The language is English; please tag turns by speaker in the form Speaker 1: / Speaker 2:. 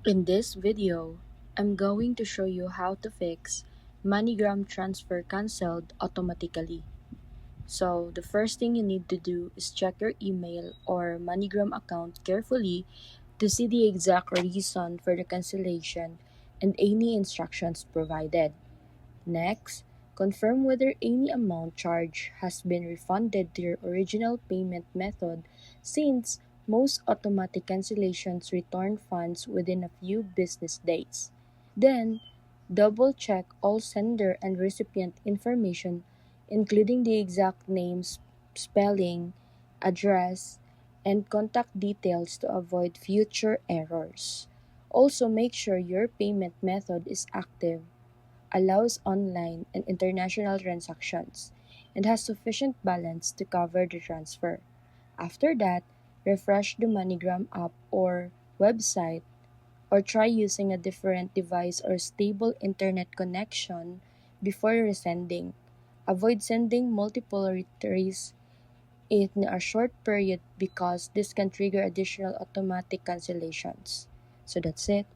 Speaker 1: In this video, I'm going to show you how to fix MoneyGram transfer canceled automatically. So the first thing you need to do is check your email or MoneyGram account carefully to see the exact reason for the cancellation and any instructions provided. Next, confirm whether any amount charged has been refunded to your original payment method since most automatic cancellations return funds within a few business days. Then, double-check all sender and recipient information, including the exact names, spelling, address, and contact details to avoid future errors. Also, make sure your payment method is active, allows online and international transactions, and has sufficient balance to cover the transfer. After that, refresh the MoneyGram app or website or try using a different device or stable internet connection before resending. Avoid sending multiple retries in a short period because this can trigger additional automatic cancellations. So that's it.